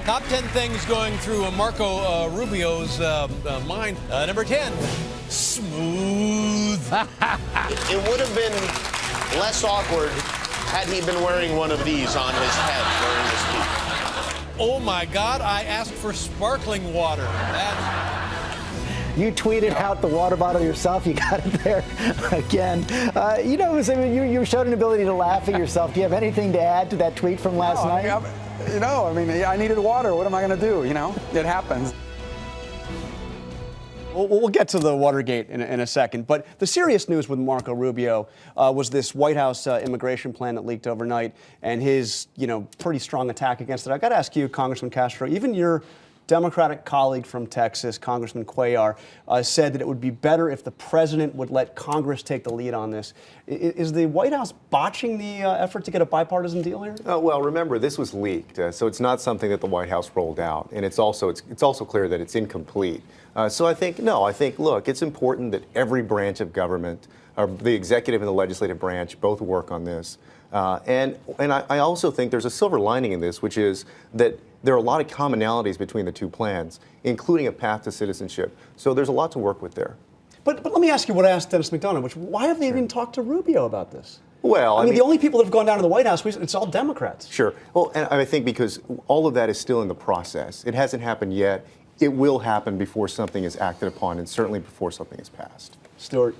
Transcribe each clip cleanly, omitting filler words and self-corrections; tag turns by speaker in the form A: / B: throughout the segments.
A: Top 10 things going through Marco Rubio's mind. Number 10, smooth.
B: It would have been less awkward had he been wearing one of these on his head during the speech.
A: Oh my God, I asked for sparkling water.
C: You tweeted out the water bottle yourself. You got it there again. You showed an ability to laugh at yourself. Do you have anything to add to that tweet from last night?
D: I needed water. What am I going to do? It happens.
E: We'll get to the Watergate in a second, but the serious news with Marco Rubio was this White House immigration plan that leaked overnight and his, pretty strong attack against it. I got to ask you, Congressman Castro, even your Democratic colleague from Texas, Congressman Cuellar, said that it would be better if the president would let Congress take the lead on this. Is the White House botching the effort to get a bipartisan deal here?
F: Well, remember, this was leaked, so it's not something that the White House rolled out, and it's also clear that it's incomplete. So I think, look, it's important that every branch of government, the executive and the legislative branch, both work on this. And I also think there's a silver lining in this, which is that there are a lot of commonalities between the two plans, including a path to citizenship. So there's a lot to work with there.
E: But let me ask you what I asked Dennis McDonough, why have they even talked to Rubio about this?
F: Well,
E: I mean, the only people that have gone down to the White House, it's all Democrats.
F: Sure. Well, and I think because all of that is still in the process. It hasn't happened yet. It will happen before something is acted upon, and certainly before something is passed.
E: Stuart.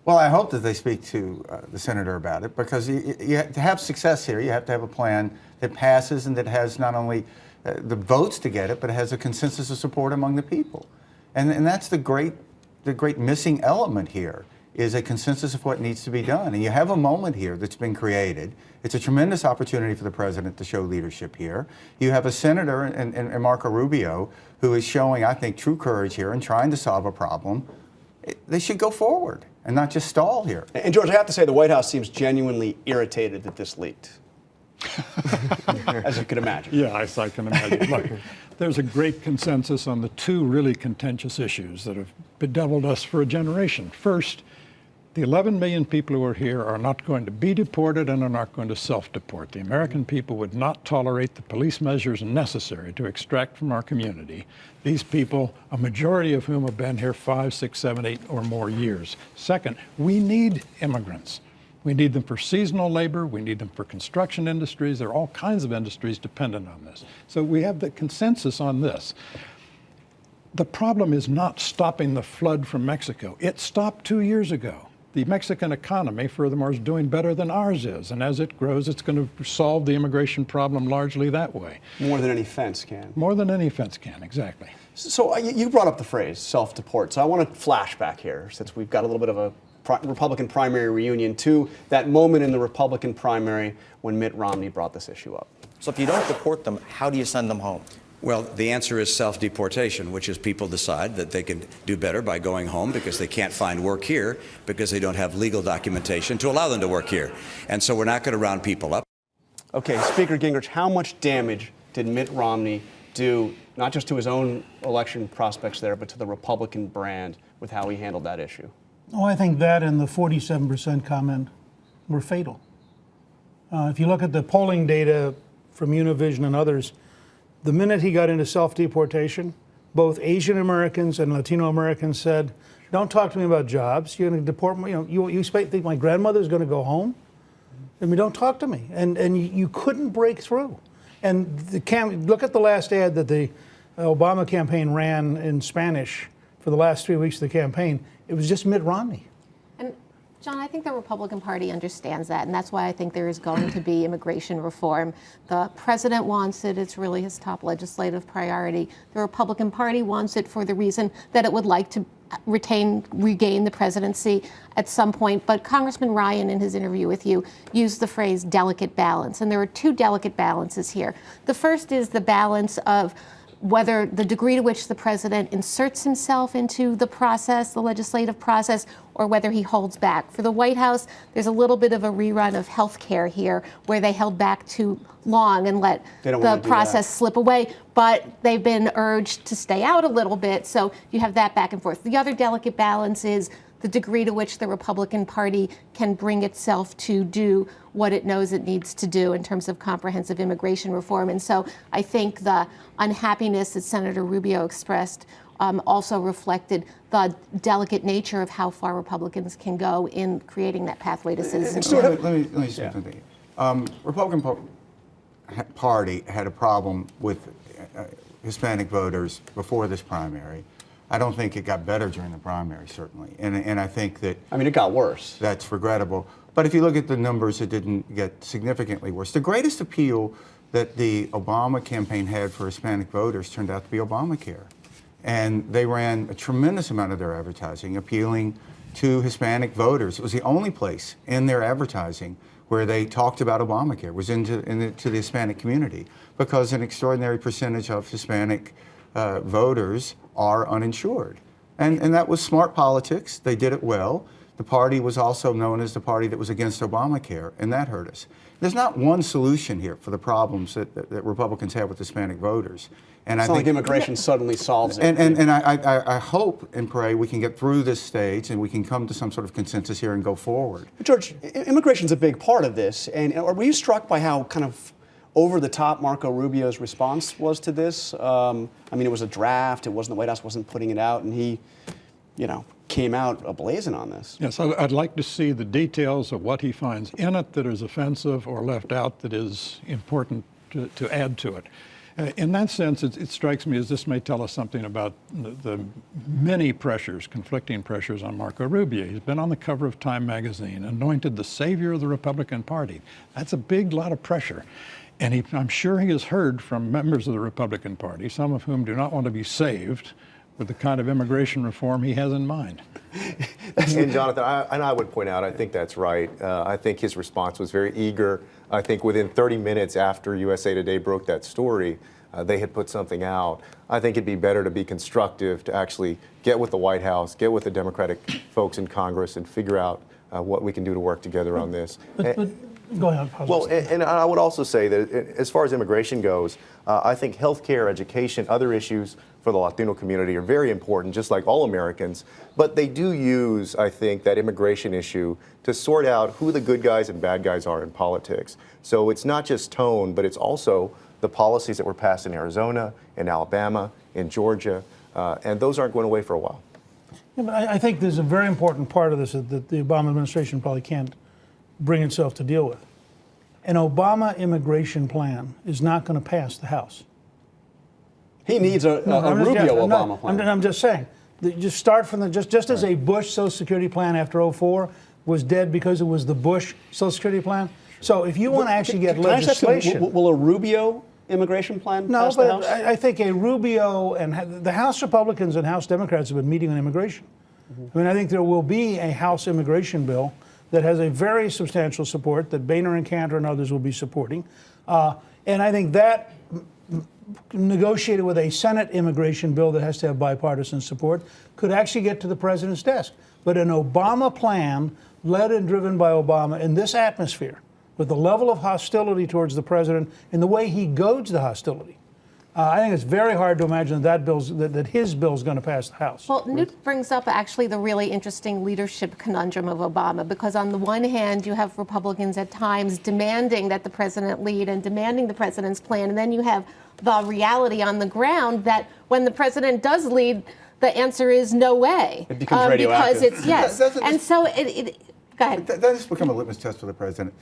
D: Well, I hope that they speak to the senator about it, because to have success here, you have to have a plan that passes and that has not only the votes to get it, but it has a consensus of support among the people. And that's the great missing element here, is a consensus of what needs to be done. And you have a moment here that's been created. It's a tremendous opportunity for the president to show leadership here. You have a senator in Marco Rubio who is showing, I think, true courage here and trying to solve a problem. They should go forward and not just stall here.
E: And George, I have to say, the White House seems genuinely irritated that this leaked. As you can imagine.
G: Yes, I can imagine. Look, there's a great consensus on the two really contentious issues that have bedeviled us for a generation. First, the 11 million people who are here are not going to be deported and are not going to self-deport. The American people would not tolerate the police measures necessary to extract from our community these people, a majority of whom have been here 5, 6, 7, 8 or more years. Second, we need immigrants. We need them for seasonal labor. We need them for construction industries. There are all kinds of industries dependent on this. So we have the consensus on this. The problem is not stopping the flood from Mexico. It stopped 2 years ago. The Mexican economy, furthermore, is doing better than ours is. And as it grows, it's going to solve the immigration problem largely that way.
E: More than any fence can.
G: More than any fence can, exactly.
E: So you brought up the phrase self-deport. So I want to flash back here, since we've got a little bit of a Republican primary reunion, to that moment in the Republican primary when Mitt Romney brought this issue up.
H: So if you don't deport them, how do you send them home?
I: Well, the answer is self-deportation, which is people decide that they can do better by going home because they can't find work here because they don't have legal documentation to allow them to work here. And so we're not going to round people up.
E: Okay, Speaker Gingrich, how much damage did Mitt Romney do, not just to his own election prospects there, but to the Republican brand with how he handled that issue?
J: Oh, I think that and the 47% comment were fatal. If you look at the polling data from Univision and others, the minute he got into self-deportation, both Asian Americans and Latino Americans said, don't talk to me about jobs. You're going to deport me. You think my grandmother's going to go home? I mean, don't talk to me. And you couldn't break through. And look at the last ad that the Obama campaign ran in Spanish for the last 3 weeks of the campaign. It was just Mitt Romney.
K: And John, I think the Republican Party understands that, and that's why I think there is going to be immigration reform. The president wants it. It's really his top legislative priority. The Republican Party wants it for the reason that it would like to regain the presidency at some point. But Congressman Ryan, in his interview with you, used the phrase delicate balance. And there are two delicate balances here. The first is the balance of whether the degree to which the president inserts himself into the process, the legislative process, or whether he holds back. For the White House, there's a little bit of a rerun of health care here, where they held back too long and let the process slip away. But they've been urged to stay out a little bit, so you have that back and forth. The other delicate balance is the degree to which the Republican Party can bring itself to do what it knows it needs to do in terms of comprehensive immigration reform. And so I think the unhappiness that Senator Rubio expressed also reflected the delicate nature of how far Republicans can go in creating that pathway to citizenship.
D: Let me say something. Republican Party had a problem with Hispanic voters before this primary. I don't think it got better during the primary, certainly. And I think that...
E: I mean, it got worse.
D: That's regrettable. But if you look at the numbers, it didn't get significantly worse. The greatest appeal that the Obama campaign had for Hispanic voters turned out to be Obamacare. And they ran a tremendous amount of their advertising appealing to Hispanic voters. It was the only place in their advertising where they talked about Obamacare, was to the Hispanic community, because an extraordinary percentage of Hispanic voters are uninsured. And that was smart politics. They did it well. The party was also known as the party that was against Obamacare, and that hurt us. There's not one solution here for the problems that Republicans have with Hispanic voters. And
E: it's not like immigration suddenly solves it.
D: And I hope and pray we can get through this stage and we can come to some sort of consensus here and go forward.
E: But George, immigration's a big part of this. And were you struck by how kind of over the top Marco Rubio's response was to this? I mean, it was a draft. It wasn't, the White House wasn't putting it out, and he, came out ablazing on this.
G: Yes, I'd like to see the details of what he finds in it that is offensive or left out that is important to add to it. In that sense, it strikes me as this may tell us something about the many pressures, conflicting pressures on Marco Rubio. He's been on the cover of Time magazine, anointed the savior of the Republican Party. That's a big lot of pressure. And I'm sure he has heard from members of the Republican Party, some of whom do not want to be saved with the kind of immigration reform he has in mind.
F: And Jonathan, I would point out, I think that's right. I think his response was very eager. I think within 30 minutes after USA Today broke that story, they had put something out. I think it'd be better to be constructive, to actually get with the White House, get with the Democratic folks in Congress, and figure out what we can do to work together on this.
J: But go ahead.
F: Well, and I would also say that as far as immigration goes, I think healthcare, education, other issues for the Latino community are very important, just like all Americans. But they do use, I think, that immigration issue to sort out who the good guys and bad guys are in politics. So it's not just tone, but it's also the policies that were passed in Arizona, in Alabama, in Georgia, and those aren't going away for a while.
J: Yeah, but I think there's a very important part of this that the Obama administration probably can't bring itself to deal with. An Obama immigration plan is not going to pass the House.
E: He needs a Rubio Obama plan.
J: I'm just saying, just start from just as a Bush Social Security plan after 2004 was dead because it was the Bush Social Security plan. So if you want to actually get legislation,
E: will a Rubio immigration plan pass the House?
J: I think a Rubio and the House Republicans and House Democrats have been meeting on immigration. I mean, I think there will be a House immigration bill that has a very substantial support that Boehner and Cantor and others will be supporting. And I think that negotiated with a Senate immigration bill that has to have bipartisan support could actually get to the president's desk. But an Obama plan led and driven by Obama in this atmosphere, with the level of hostility towards the president and the way he goads the hostility, I think it's very hard to imagine that his bill is going to pass the House.
K: Well, Newt brings up actually the really interesting leadership conundrum of Obama, because on the one hand, you have Republicans at times demanding that the president lead and demanding the president's plan, and then you have the reality on the ground that when the president does lead, the answer is no way.
E: It becomes radioactive.
K: Because it's, yes. And so go ahead.
D: That has become a litmus test for the president.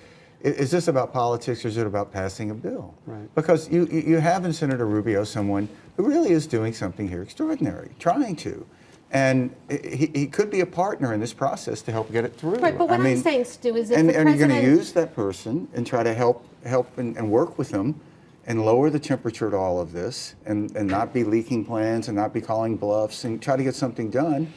D: Is this about politics or is it about passing a bill?
E: Right.
D: Because you have in Senator Rubio someone who really is doing something here extraordinary, trying to. And he could be a partner in this process to help get it through.
K: Right, but what I'm saying, Stu, is if the
D: president... And you're going to use that person and try to help and work with them and lower the temperature to all of this and not be leaking plans and not be calling bluffs and try to get something done.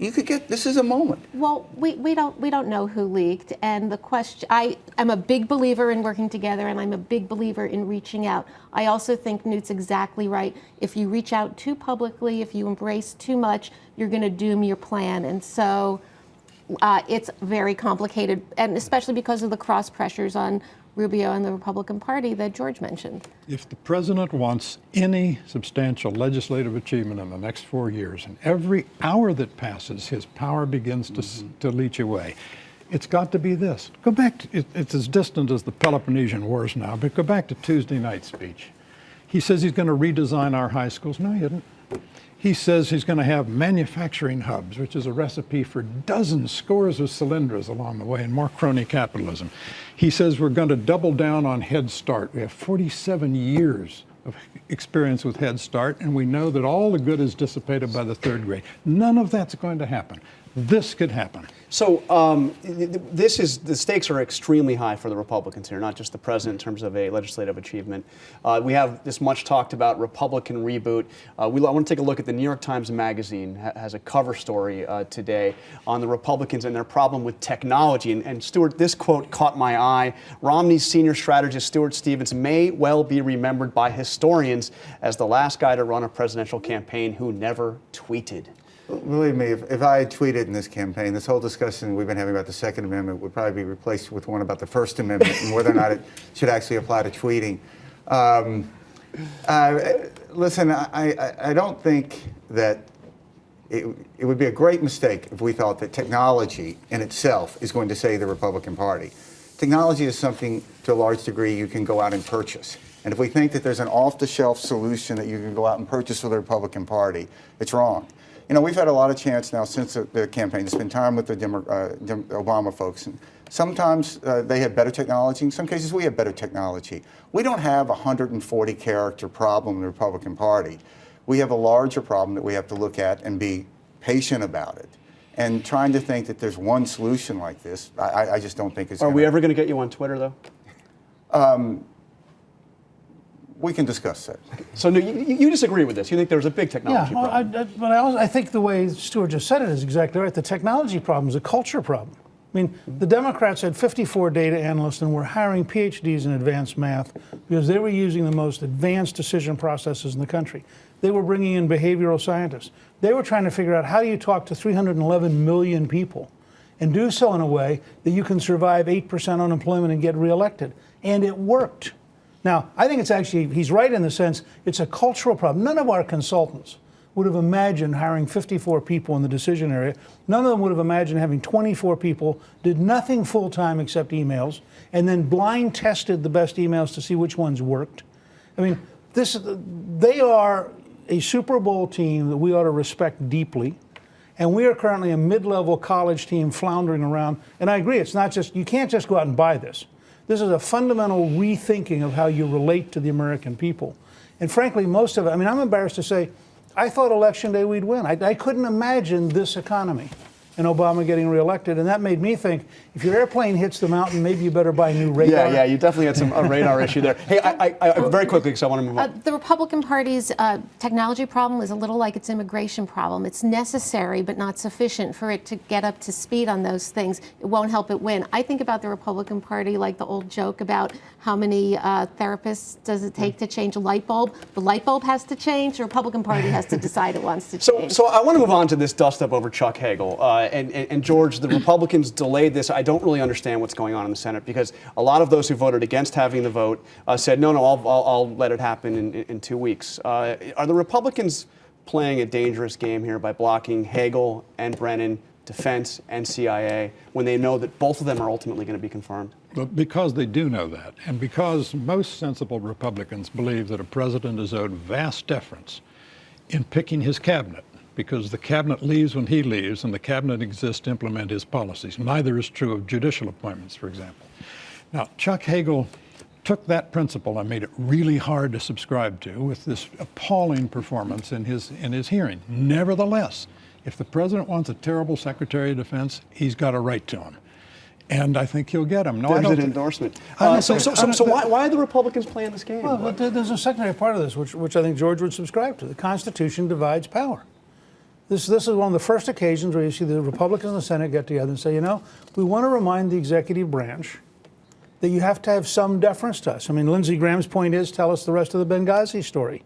D: You could get, this is a moment.
K: Well, we don't know who leaked, and the question, I'm a big believer in working together, and I'm a big believer in reaching out. I also think Newt's exactly right. If you reach out too publicly, if you embrace too much, you're going to doom your plan, and so it's very complicated, and especially because of the cross pressures on Rubio and the Republican Party that George mentioned.
G: If the president wants any substantial legislative achievement in the next 4 years, and every hour that passes, his power begins to leach away. It's got to be this. Go back to, it's as distant as the Peloponnesian Wars now, but go back to Tuesday night's speech. He says he's going to redesign our high schools. No, he didn't. He says he's going to have manufacturing hubs, which is a recipe for dozens, scores of cylinders along the way, and more crony capitalism. He says we're going to double down on Head Start. We have 47 years of experience with Head Start, and we know that all the good is dissipated by the third grade. None of that's going to happen. This could happen.
E: So the stakes are extremely high for the Republicans here, not just the president in terms of a legislative achievement. We have this much talked about Republican reboot. I want to take a look at the New York Times Magazine has a cover story today on the Republicans and their problem with technology. And Stuart, this quote caught my eye. Romney's senior strategist, Stuart Stevens, may well be remembered by historians as the last guy to run a presidential campaign who never tweeted.
D: Believe me, if I had tweeted in this campaign, this whole discussion we've been having about the Second Amendment would probably be replaced with one about the First Amendment and whether or not it should actually apply to tweeting. Listen, I don't think that it would be a great mistake if we thought that technology in itself is going to save the Republican Party. Technology is something, to a large degree, you can go out and purchase. And if we think that there's an off-the-shelf solution that you can go out and purchase for the Republican Party, it's wrong. You know, we've had a lot of chance now since the campaign to spend time with the Obama folks. And sometimes they have better technology. In some cases, we have better technology. We don't have a 140-character problem in the Republican Party. We have a larger problem that we have to look at and be patient about it. And trying to think that there's one solution like this, I just don't think it's
E: Are we ever going to get you on Twitter, though?
D: We can discuss that.
E: So no, you disagree with this? You think there's a big technology problem?
J: But I think the way Stuart just said it is exactly right. The technology problem is a culture problem. I mean, the Democrats had 54 data analysts and were hiring PhDs in advanced math because they were using the most advanced decision processes in the country. They were bringing in behavioral scientists. They were trying to figure out how do you talk to 311 million people and do so in a way that you can survive 8% unemployment and get reelected. And it worked. Now, I think it's actually, he's right in the sense it's a cultural problem. None of our consultants would have imagined hiring 54 people in the decision area. None of them would have imagined having 24 people, did nothing full-time except emails, and then blind tested the best emails to see which ones worked. I mean, they are a Super Bowl team that we ought to respect deeply. And we are currently a mid-level college team floundering around. And I agree, it's not just, you can't just go out and buy this. This is a fundamental rethinking of how you relate to the American people. And frankly, most of it, I mean, I'm embarrassed to say, I thought Election Day we'd win. I couldn't imagine this economy and Obama getting reelected. And that made me think, if your airplane hits the mountain, maybe you better buy new radar.
E: Yeah, you definitely had a radar issue there. Hey, I very quickly, because I want to move on.
K: The Republican Party's technology problem is a little like its immigration problem. It's necessary, but not sufficient for it to get up to speed on those things. It won't help it win. I think about the Republican Party like the old joke about how many therapists does it take to change a light bulb. The light bulb has to change. The Republican Party has to decide it wants to change.
E: So I want to move on to this dust-up over Chuck Hagel. And George, the Republicans delayed this. I don't really understand what's going on in the Senate because a lot of those who voted against having the vote said, no, I'll let it happen in 2 weeks. Are the Republicans playing a dangerous game here by blocking Hagel and Brennan, defense and CIA, when they know that both of them are ultimately going to be confirmed?
G: But because they do know that, and because most sensible Republicans believe that a president is owed vast deference in picking his cabinet, because the cabinet leaves when he leaves and the cabinet exists to implement his policies. Neither is true of judicial appointments, for example. Now, Chuck Hagel took that principle and made it really hard to subscribe to with this appalling performance in his hearing. Nevertheless, if the president wants a terrible Secretary of Defense, he's got a right to him. And I think he'll get him. No,
E: There's an endorsement. So why are the Republicans playing this game?
J: Well, but there's a secondary part of this, which I think George would subscribe to. The Constitution divides power. This is one of the first occasions where you see the Republicans in the Senate get together and say, you know, we want to remind the executive branch that you have to have some deference to us. I mean, Lindsey Graham's point is, tell us the rest of the Benghazi story.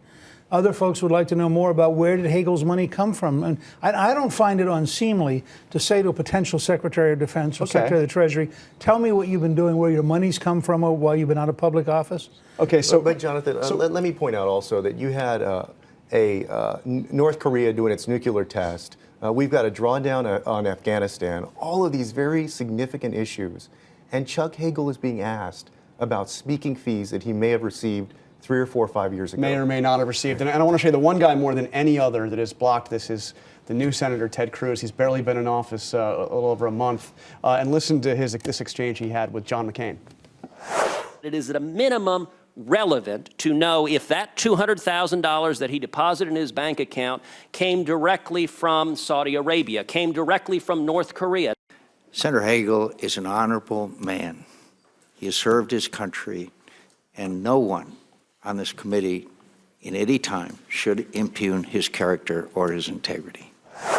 J: Other folks would like to know more about where did Hagel's money come from. And I don't find it unseemly to say to a potential Secretary of Defense or Secretary of the Treasury, tell me what you've been doing, where your money's come from while you've been out of public office.
F: Okay, but Jonathan, let me point out also that you had North Korea doing its nuclear test. We've got a drawdown on Afghanistan, all of these very significant issues. And Chuck Hagel is being asked about speaking fees that he may have received 3 or 4 or 5 years ago.
E: May or may not have received. And I want to show you the one guy more than any other that has blocked this is the new Senator Ted Cruz. He's barely been in office a little over a month. And listen to this exchange he had with John McCain.
L: It is at a minimum relevant to know if that $200,000 that he deposited in his bank account came directly from Saudi Arabia, came directly from North Korea.
M: Senator Hagel is an honorable man. He has served his country, and no one on this committee in any time should impugn his character or his integrity.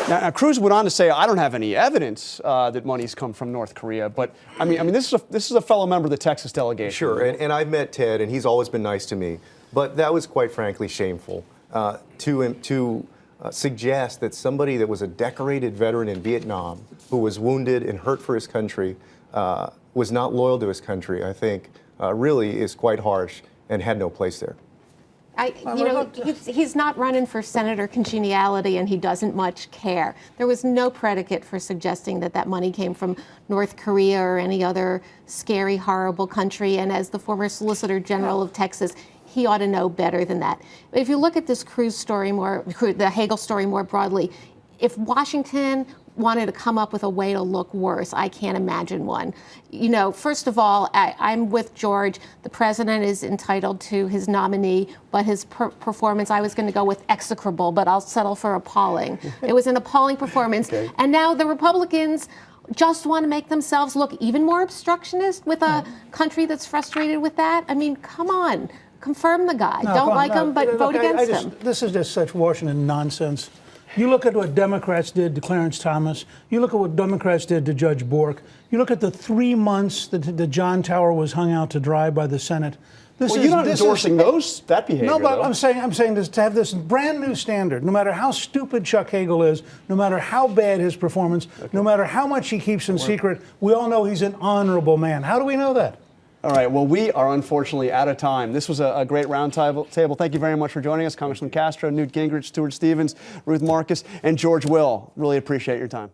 E: Now, Cruz went on to say, I don't have any evidence that money's come from North Korea, but I mean, this is a fellow member of the Texas delegation.
F: Sure, and I've met Ted, and he's always been nice to me, but that was quite frankly shameful to suggest that somebody that was a decorated veteran in Vietnam, who was wounded and hurt for his country, was not loyal to his country, I think, really is quite harsh and had no place there.
K: He's not running for senator congeniality, and he doesn't much care. There was no predicate for suggesting that that money came from North Korea or any other scary, horrible country. And as the former Solicitor General of Texas, he ought to know better than that. If you look at this Cruz story the Hagel story more broadly, if Washington wanted to come up with a way to look worse, I can't imagine one. First of all, I'm with George. The president is entitled to his nominee, but his performance, I was going to go with execrable, but I'll settle for appalling. It was an appalling performance. Okay. And now the Republicans just want to make themselves look even more obstructionist with a country that's frustrated with that. I mean, come on. Confirm the guy. Don't like him, but vote against him.
J: This is just such Washington nonsense. You look at what Democrats did to Clarence Thomas. You look at what Democrats did to Judge Bork. You look at the 3 months that the John Tower was hung out to dry by the Senate.
E: You're not endorsing that behavior.
J: No, but
E: though.
J: I'm saying this, to have this brand new standard, no matter how stupid Chuck Hagel is, no matter how bad his performance, no matter how much he keeps in secret, we all know he's an honorable man. How do we know that?
E: All right, well, we are unfortunately out of time. This was a great roundtable. Thank you very much for joining us, Congressman Castro, Newt Gingrich, Stuart Stevens, Ruth Marcus, and George Will. Really appreciate your time.